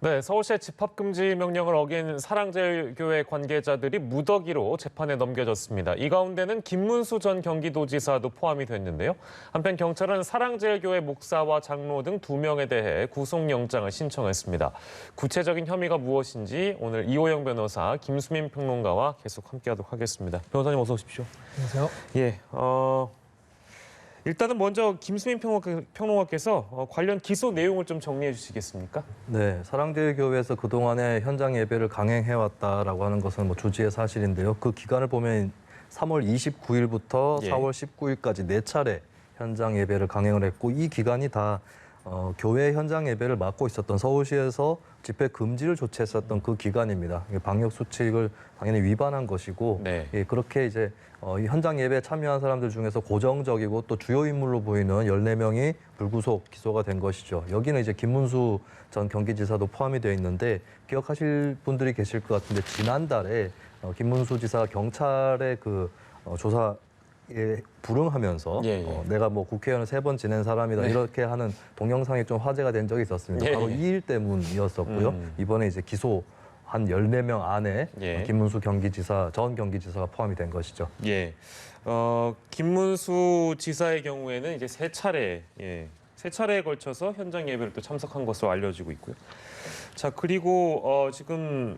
네, 서울시의 집합금지 명령을 어긴 사랑제일교회 관계자들이 무더기로 재판에 넘겨졌습니다. 이 가운데는 김문수 전 경기도지사도 포함이 됐는데요. 한편 경찰은 사랑제일교회 목사와 장로 등 2명에 대해 구속영장을 신청했습니다. 구체적인 혐의가 무엇인지 오늘 이호영 변호사, 김수민 평론가와 계속 함께하도록 하겠습니다. 변호사님 어서 오십시오. 안녕하세요. 예, 일단은 먼저 김수민 평론가께서 관련 기소 내용을 좀 정리해 주시겠습니까? 네, 사랑제일교회에서 그동안에 현장 예배를 강행해왔다라고 하는 것은 주지의 사실인데요. 그 기간을 보면 3월 29일부터 4월 19일까지 4차례 현장 예배를 강행을 했고, 이 기간이 다 교회 현장 예배를 맡고 있었던 서울시에서 집회 금지를 조치했었던 그 기간입니다. 방역 수칙을 당연히 위반한 것이고, 네. 그렇게 이제 이 현장 예배에 참여한 사람들 중에서 고정적이고 또 주요 인물로 보이는 14명이 불구속 기소가 된 것이죠. 여기는 이제 김문수 전 경기지사도 포함이 되어 있는데, 기억하실 분들이 계실 것 같은데 지난달에 김문수 지사가 경찰의 그 조사에 불응하면서 내가 국회의원을 3번 지낸 사람이다 이렇게 하는 동영상이 좀 화제가 된 적이 있었습니다. 바로 이 일 때문이었었고요. 이번에 이제 기소 한 14명 안에 김문수 전 경기지사가 포함이 된 것이죠. 예. 김문수 지사의 경우에는 이제 3차례에 걸쳐서 현장 예배를 또 참석한 것으로 알려지고 있고요. 자, 그리고 지금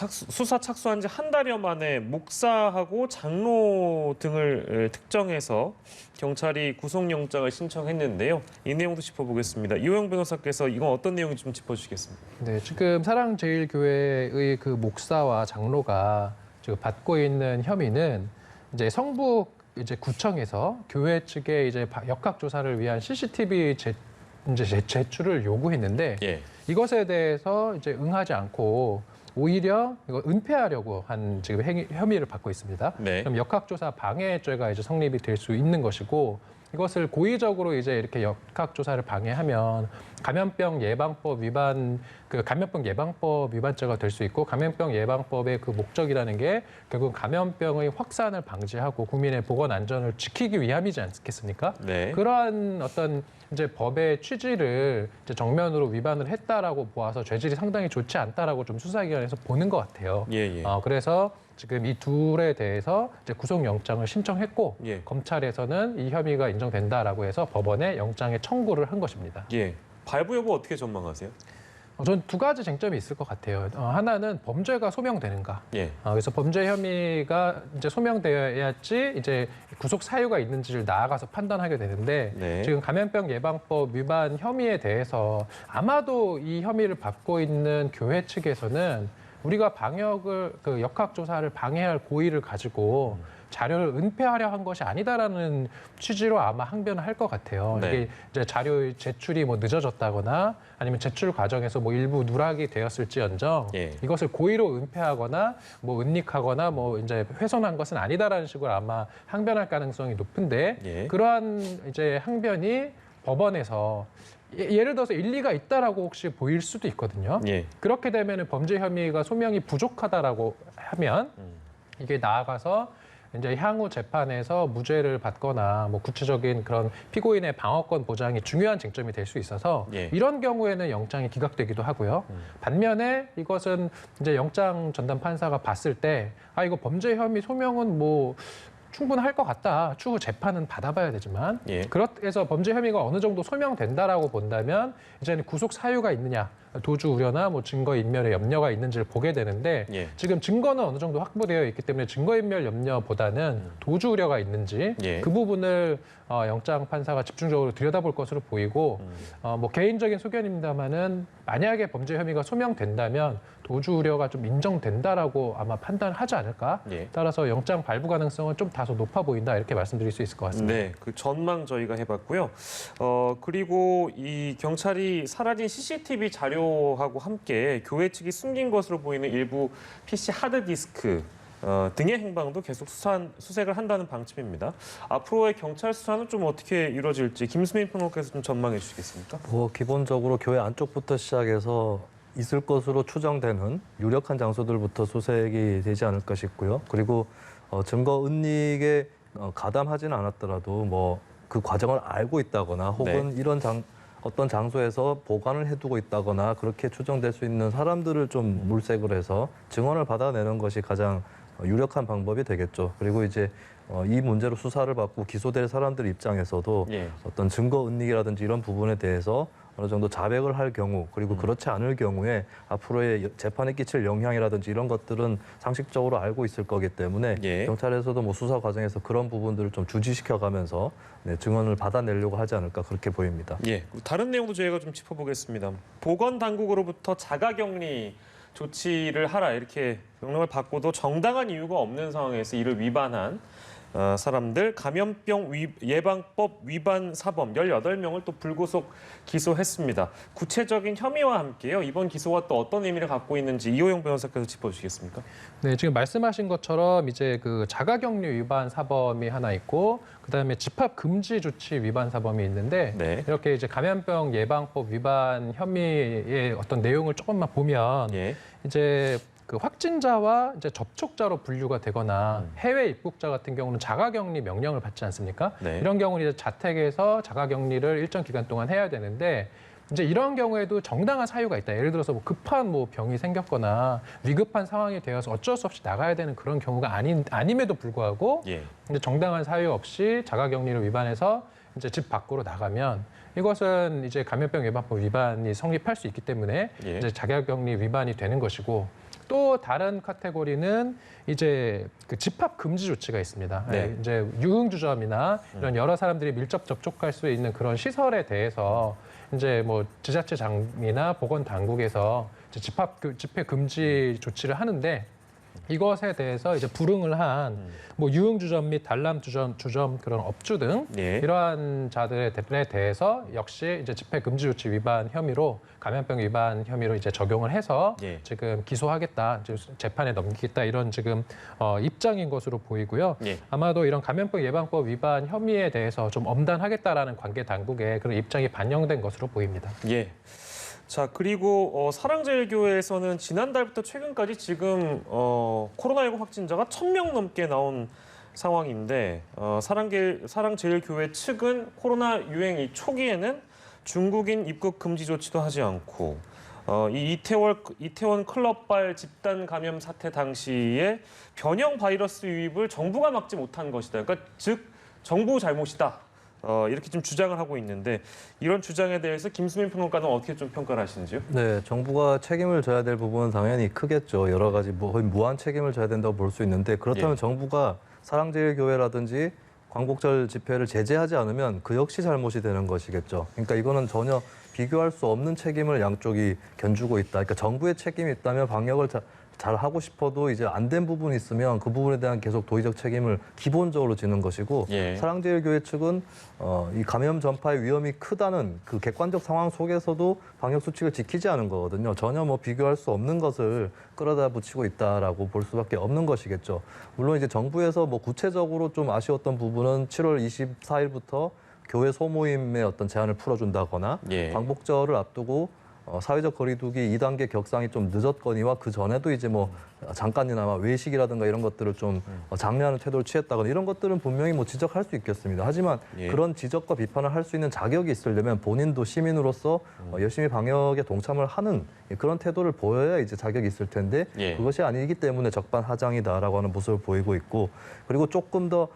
수사 착수한 지 한 달여 만에 목사하고 장로 등을 특정해서 경찰이 구속영장을 신청했는데요. 이 내용도 짚어보겠습니다. 이호영 변호사께서 이건 어떤 내용인지 좀 짚어주시겠습니까? 네, 지금 사랑제일교회의 그 목사와 장로가 지금 받고 있는 혐의는 이제 성북 구청에서 교회 측에 이제 역학 조사를 위한 CCTV 제출을 요구했는데 이것에 대해서 이제 응하지 않고 오히려 이거 은폐하려고 한 지금 혐의를 받고 있습니다. 그럼 역학조사 방해죄가 이제 성립이 될 수 있는 것이고, 이것을 고의적으로 이제 이렇게 역학조사를 방해하면 감염병 예방법 위반죄가 될 수 있고, 감염병 예방법의 그 목적이라는 게 결국 감염병의 확산을 방지하고 국민의 보건 안전을 지키기 위함이지 않겠습니까? 그러한 어떤 이제 법의 취지를 이제 정면으로 위반을 했다라고 보아서 죄질이 상당히 좋지 않다라고 좀 수사기관에서 보는 것 같아요. 그래서 지금 이 둘에 대해서 이제 구속영장을 신청했고, 검찰에서는 이 혐의가 인정된다라고 해서 법원에 영장의 청구를 한 것입니다. 발부 여부 어떻게 전망하세요? 전 2가지 쟁점이 있을 것 같아요. 하나는 범죄가 소명되는가. 그래서 범죄 혐의가 이제 소명되어야지 이제 구속 사유가 있는지를 나아가서 판단하게 되는데, 지금 감염병 예방법 위반 혐의에 대해서 아마도 이 혐의를 받고 있는 교회 측에서는 우리가 방역을 역학조사를 방해할 고의를 가지고 자료를 은폐하려 한 것이 아니다라는 취지로 아마 항변을 할 것 같아요. 이게 이제 자료 제출이 늦어졌다거나 아니면 제출 과정에서 일부 누락이 되었을지언정 이것을 고의로 은폐하거나 은닉하거나 이제 훼손한 것은 아니다라는 식으로 아마 항변할 가능성이 높은데, 그러한 이제 항변이 법원에서 예를 들어서 일리가 있다라고 혹시 보일 수도 있거든요. 그렇게 되면 범죄 혐의가 소명이 부족하다라고 하면 이게 나아가서 이제 향후 재판에서 무죄를 받거나 구체적인 그런 피고인의 방어권 보장이 중요한 쟁점이 될 수 있어서 이런 경우에는 영장이 기각되기도 하고요. 반면에 이것은 이제 영장 전담 판사가 봤을 때 이거 범죄 혐의 소명은 충분할 것 같다. 추후 재판은 받아봐야 되지만 그래서 범죄 혐의가 어느 정도 소명된다라고 본다면 이제는 구속 사유가 있느냐, 도주 우려나 증거인멸의 염려가 있는지를 보게 되는데, 지금 증거는 어느 정도 확보되어 있기 때문에 증거인멸 염려보다는 도주 우려가 있는지 그 부분을 영장 판사가 집중적으로 들여다볼 것으로 보이고, 개인적인 소견입니다만은 만약에 범죄 혐의가 소명된다면 도주 우려가 좀 인정된다라고 아마 판단하지 않을까. 따라서 영장 발부 가능성은 좀 다소 높아 보인다, 이렇게 말씀드릴 수 있을 것 같습니다. 네, 그 전망 저희가 해봤고요. 그리고 이 경찰이 사라진 CCTV 자료하고 함께 교회 측이 숨긴 것으로 보이는 일부 PC 하드디스크 등의 행방도 계속 수색을 한다는 방침입니다. 앞으로의 경찰 수사는 좀 어떻게 이루어질지 김수민 평론가께서 좀 전망해 주시겠습니까? 기본적으로 교회 안쪽부터 시작해서 있을 것으로 추정되는 유력한 장소들부터 수색이 되지 않을까 싶고요. 그리고 증거 은닉에 가담하지는 않았더라도 그 과정을 알고 있다거나 혹은 이런 어떤 장소에서 보관을 해두고 있다거나 그렇게 추정될 수 있는 사람들을 좀 물색을 해서 증언을 받아내는 것이 가장 유력한 방법이 되겠죠. 그리고 이제 이 문제로 수사를 받고 기소될 사람들 입장에서도 예. 어떤 증거 은닉이라든지 이런 부분에 대해서 어느 정도 자백을 할 경우 그리고 그렇지 않을 경우에 앞으로의 재판에 끼칠 영향이라든지 이런 것들은 상식적으로 알고 있을 거기 때문에 예. 경찰에서도 뭐 수사 과정에서 그런 부분들을 좀 주지시켜가면서 증언을 받아내려고 하지 않을까 그렇게 보입니다. 예. 다른 내용도 저희가 좀 짚어보겠습니다. 보건당국으로부터 자가격리 조치를 하라 이렇게 명령을 받고도 정당한 이유가 없는 상황에서 이를 위반한 사람들 감염병 예방법 위반 사범 18명을 또 불구속 기소했습니다. 구체적인 혐의와 함께요. 이번 기소가 또 어떤 의미를 갖고 있는지 이호영 변호사께서 짚어주시겠습니까? 네, 지금 말씀하신 것처럼 이제 그 자가격리 위반 사범이 하나 있고 그다음에 집합 금지 조치 위반 사범이 있는데 네. 이렇게 이제 감염병 예방법 위반 혐의의 어떤 내용을 조금만 보면 예. 이제 그 확진자와 이제 접촉자로 분류가 되거나 해외 입국자 같은 경우는 자가격리 명령을 받지 않습니까? 네. 이런 경우는 이제 자택에서 자가격리를 일정 기간 동안 해야 되는데 이제 이런 경우에도 정당한 사유가 있다. 예를 들어서 뭐 급한 뭐 병이 생겼거나 위급한 상황이 되어서 어쩔 수 없이 나가야 되는 그런 경우가 아님에도 불구하고 예. 이제 정당한 사유 없이 자가격리를 위반해서 이제 집 밖으로 나가면 이것은 이제 감염병 예방법 위반이 성립할 수 있기 때문에 예. 이제 자가격리 위반이 되는 것이고 또 다른 카테고리는 이제 그 집합 금지 조치가 있습니다. 네. 이제 유흥주점이나 이런 여러 사람들이 밀접 접촉할 수 있는 그런 시설에 대해서 이제 뭐 지자체장이나 보건당국에서 이제 집회 금지 조치를 하는데 이것에 대해서 이제 불응을 한 뭐 유흥주점 및 단람주점 그런 업주 등 예. 이러한 자들에 대해서 역시 이제 집회 금지 조치 위반 혐의로 감염병 위반 혐의로 이제 적용을 해서 예. 지금 기소하겠다, 이제 재판에 넘기겠다 이런 지금 입장인 것으로 보이고요. 예. 아마도 이런 감염병 예방법 위반 혐의에 대해서 좀 엄단하겠다라는 관계 당국의 그런 입장이 반영된 것으로 보입니다. 예. 자, 그리고 사랑제일교회에서는 지난달부터 최근까지 지금 코로나19 확진자가 1,000명 넘게 나온 상황인데 사랑제일교회 측은 코로나 유행 이 초기에는 중국인 입국 금지 조치도 하지 않고 이 이태원 클럽발 집단 감염 사태 당시에 변형 바이러스 유입을 정부가 막지 못한 것이다. 그러니까 즉 정부 잘못이다. 이렇게 좀 주장을 하고 있는데 이런 주장에 대해서 김수민 평론가는 어떻게 좀 평가를 하시는지요? 네, 정부가 책임을 져야 될 부분은 당연히 크겠죠. 여러 가지 거의 무한 책임을 져야 된다고 볼 수 있는데 그렇다면 예. 정부가 사랑제일교회라든지 광복절 집회를 제재하지 않으면 그 역시 잘못이 되는 것이겠죠. 그러니까 이거는 전혀 비교할 수 없는 책임을 양쪽이 견주고 있다. 그러니까 정부의 책임이 있다면 방역을 잘 하고 싶어도 이제 안 된 부분이 있으면 그 부분에 대한 계속 도의적 책임을 기본적으로 지는 것이고 예. 사랑제일교회 측은 이 감염 전파의 위험이 크다는 그 객관적 상황 속에서도 방역 수칙을 지키지 않은 거거든요. 전혀 뭐 비교할 수 없는 것을 끌어다 붙이고 있다라고 볼 수밖에 없는 것이겠죠. 물론 이제 정부에서 뭐 구체적으로 좀 아쉬웠던 부분은 7월 24일부터 교회 소모임의 어떤 제한을 풀어준다거나 예. 광복절을 앞두고 사회적 거리두기 2단계 격상이 좀 늦었거니와 그 전에도 이제 뭐 잠깐이나마 외식이라든가 이런 것들을 좀 장려하는 태도를 취했다거나 이런 것들은 분명히 뭐 지적할 수 있겠습니다. 하지만 예. 그런 지적과 비판을 할 수 있는 자격이 있으려면 본인도 시민으로서 열심히 방역에 동참을 하는 그런 태도를 보여야 이제 자격이 있을 텐데 예. 그것이 아니기 때문에 적반하장이다라고 하는 모습을 보이고 있고 그리고 조금 더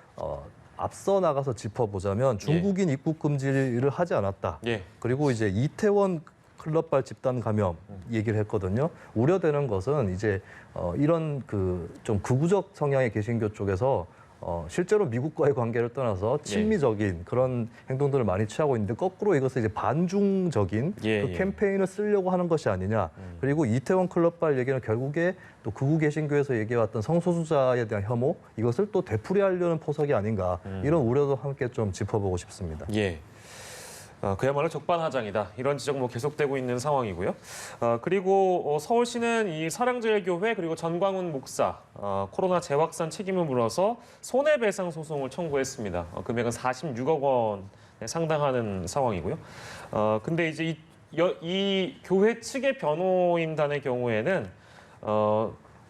앞서 나가서 짚어보자면 중국인 입국 금지를 하지 않았다. 예. 그리고 이제 이태원 클럽발 집단 감염 얘기를 했거든요. 우려되는 것은 이제 이런 그 좀 극우적 성향의 개신교 쪽에서 실제로 미국과의 관계를 떠나서 친미적인 그런 행동들을 많이 취하고 있는데 거꾸로 이것을 이제 반중적인 예, 그 예. 캠페인을 쓰려고 하는 것이 아니냐. 그리고 이태원 클럽발 얘기는 결국에 또 극우 개신교에서 얘기해왔던 성소수자에 대한 혐오 이것을 또 되풀이하려는 포석이 아닌가 이런 우려도 함께 좀 짚어보고 싶습니다. 예. 그야말로 적반하장이다. 이런 지적 뭐 계속되고 있는 상황이고요. 그리고 서울시는 이 사랑제일교회 그리고 전광훈 목사 코로나 재확산 책임을 물어서 손해배상 소송을 청구했습니다. 금액은 46억 원에 상당하는 상황이고요. 근데 이제 이 교회 측의 변호인단의 경우에는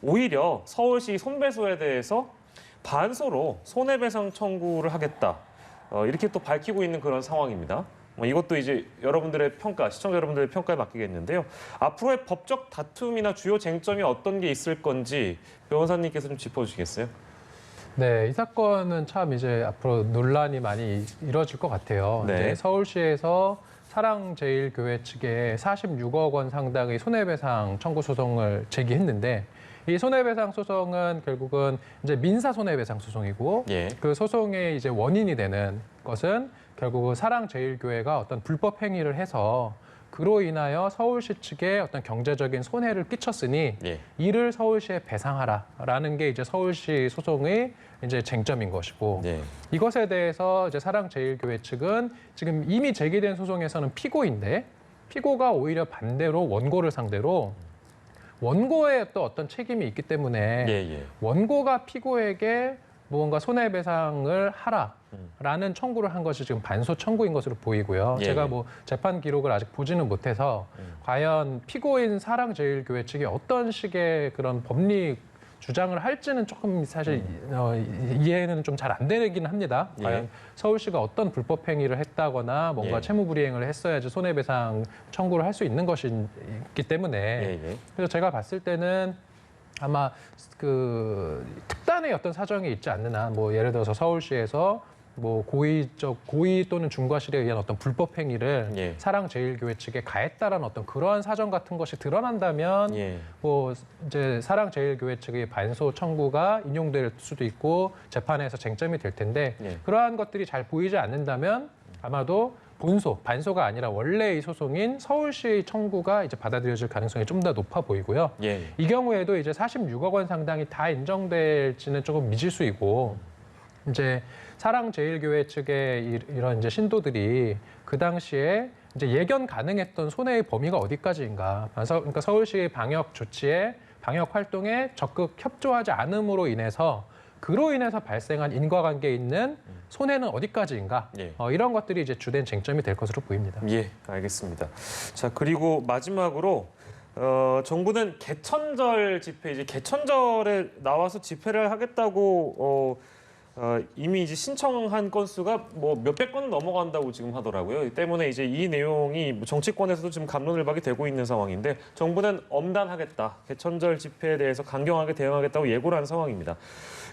오히려 서울시 손배소에 대해서 반소로 손해배상 청구를 하겠다. 이렇게 또 밝히고 있는 그런 상황입니다. 이것도 이제 여러분들의 평가, 시청자 여러분들의 평가에 맡기겠는데요. 앞으로의 법적 다툼이나 주요 쟁점이 어떤 게 있을 건지 변호사님께서 좀 짚어주시겠어요? 네, 이 사건은 참 이제 앞으로 논란이 많이 이뤄질 것 같아요. 네. 이제 서울시에서 사랑제일교회 측에 46억 원 상당의 손해배상 청구 소송을 제기했는데 이 손해배상 소송은 결국은 이제 민사 손해배상 소송이고 예. 그 소송의 이제 원인이 되는 것은 결국은 사랑제일교회가 어떤 불법 행위를 해서 그로 인하여 서울시 측에 어떤 경제적인 손해를 끼쳤으니 예. 이를 서울시에 배상하라라는 게 이제 서울시 소송의 이제 쟁점인 것이고 예. 이것에 대해서 이제 사랑제일교회 측은 지금 이미 제기된 소송에서는 피고인데 피고가 오히려 반대로 원고를 상대로 원고에 또 어떤 책임이 있기 때문에 예. 원고가 피고에게 무언가 손해배상을 하라라는 청구를 한 것이 지금 반소 청구인 것으로 보이고요. 예. 제가 뭐 재판 기록을 아직 보지는 못해서 과연 피고인 사랑제일교회 측이 어떤 식의 그런 법리 주장을 할지는 조금 사실 이해는 좀 잘 안 되긴 합니다. 예. 과연 서울시가 어떤 불법 행위를 했다거나 뭔가 예. 채무불이행을 했어야지 손해배상 청구를 할 수 있는 것이기 때문에 예. 그래서 제가 봤을 때는 아마 그 특단의 어떤 사정이 있지 않느냐. 뭐 예를 들어서 서울시에서 뭐 고의 또는 중과실에 의한 어떤 불법 행위를 예. 사랑제일교회 측에 가했다라는 어떤 그러한 사정 같은 것이 드러난다면 예. 뭐 이제 사랑제일교회 측의 반소 청구가 인용될 수도 있고 재판에서 쟁점이 될 텐데 예. 그러한 것들이 잘 보이지 않는다면 아마도 반소가 아니라 원래 이 소송인 서울시 청구가 이제 받아들여질 가능성이 좀 더 높아 보이고요. 예. 이 경우에도 이제 46억 원 상당이 다 인정될지는 조금 미지수이고 이제 사랑제일교회 측의 이런 이제 신도들이 그 당시에 이제 예견 가능했던 손해의 범위가 어디까지인가. 그러니까 서울시의 방역 조치에 방역 활동에 적극 협조하지 않음으로 인해서 그로 인해서 발생한 인과관계에 있는 손해는 어디까지인가. 예. 이런 것들이 이제 주된 쟁점이 될 것으로 보입니다. 예, 알겠습니다. 자, 그리고 마지막으로 정부는 개천절 집회, 이제 개천절에 나와서 집회를 하겠다고 이미 이제 신청한 건수가 뭐 몇백 건 넘어간다고 지금 하더라고요. 때문에 이제 이 내용이 뭐 정치권에서도 지금 갑론을박이 되고 있는 상황인데 정부는 엄단하겠다. 개천절 집회에 대해서 강경하게 대응하겠다고 예고를 한 상황입니다.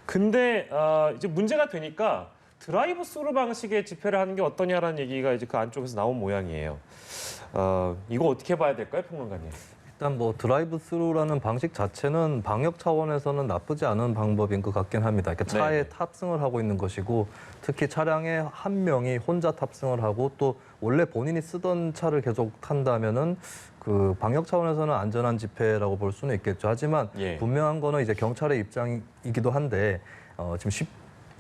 근데 이제 문제가 되니까 드라이브 스루 방식의 집회를 하는 게 어떠냐라는 얘기가 이제 그 안쪽에서 나온 모양이에요. 이거 어떻게 봐야 될까요, 평론가님? 일단 뭐 드라이브 스루라는 방식 자체는 방역 차원에서는 나쁘지 않은 방법인 것 같긴 합니다. 그러니까 차에 네. 탑승을 하고 있는 것이고 특히 차량에 한 명이 혼자 탑승을 하고 또 원래 본인이 쓰던 차를 계속 탄다면은 그 방역 차원에서는 안전한 집회라고 볼 수는 있겠죠. 하지만 예. 분명한 거는 이제 경찰의 입장이기도 한데 지금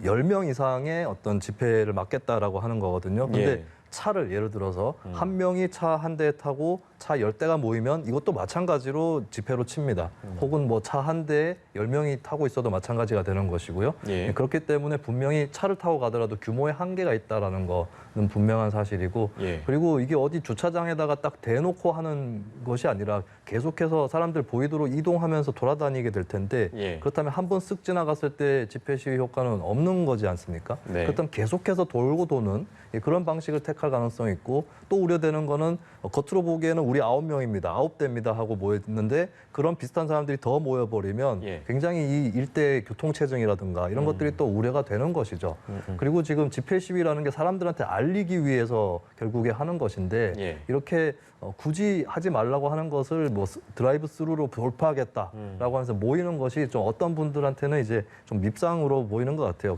10명 이상의 어떤 집회를 막겠다라고 하는 거거든요. 근데 예. 차를 예를 들어서 한 명이 차 한 대 타고 차 10대가 모이면 이것도 마찬가지로 집회로 칩니다. 혹은 뭐 차 한 대에 10명이 타고 있어도 마찬가지가 되는 것이고요. 예. 그렇기 때문에 분명히 차를 타고 가더라도 규모의 한계가 있다라는 거는 분명한 사실이고 예. 그리고 이게 어디 주차장에다가 딱 대놓고 하는 것이 아니라 계속해서 사람들 보이도록 이동하면서 돌아다니게 될 텐데 예. 그렇다면 한 번 쓱 지나갔을 때 집회 시위 효과는 없는 거지 않습니까? 네. 그렇다면 계속해서 돌고 도는 그런 방식을 택할 가능성이 있고 또 우려되는 거는 겉으로 보기에는 우리 9명입니다. 9대입니다 하고 모였는데 그런 비슷한 사람들이 더 모여버리면 예. 굉장히 이 일대 교통체증이라든가 이런 것들이 또 우려가 되는 것이죠. 그리고 지금 집회 시위라는 게 사람들한테 알리기 위해서 결국에 하는 것인데 예. 이렇게 굳이 하지 말라고 하는 것을 뭐 드라이브 스루로 돌파하겠다라고 하면서 모이는 것이 좀 어떤 분들한테는 이제 좀 밉상으로 보이는 것 같아요.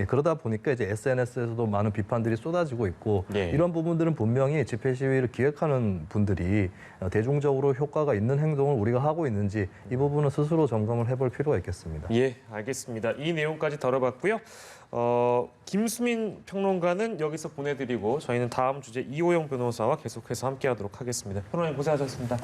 그러다 보니까 이제 SNS에서도 많은 비판들이 쏟아지고 있고 예. 이런 부분들은 분명히 집회 시위를 기획하는 분들이 대중적으로 효과가 있는 행동을 우리가 하고 있는지 이 부분은 스스로 점검을 해볼 필요가 있겠습니다. 예, 알겠습니다. 이 내용까지 다뤄봤고요. 김수민 평론가는 여기서 보내드리고 저희는 다음 주제 이호영 변호사와 계속해서 함께하도록 하겠습니다. 평론가님 고생하셨습니다.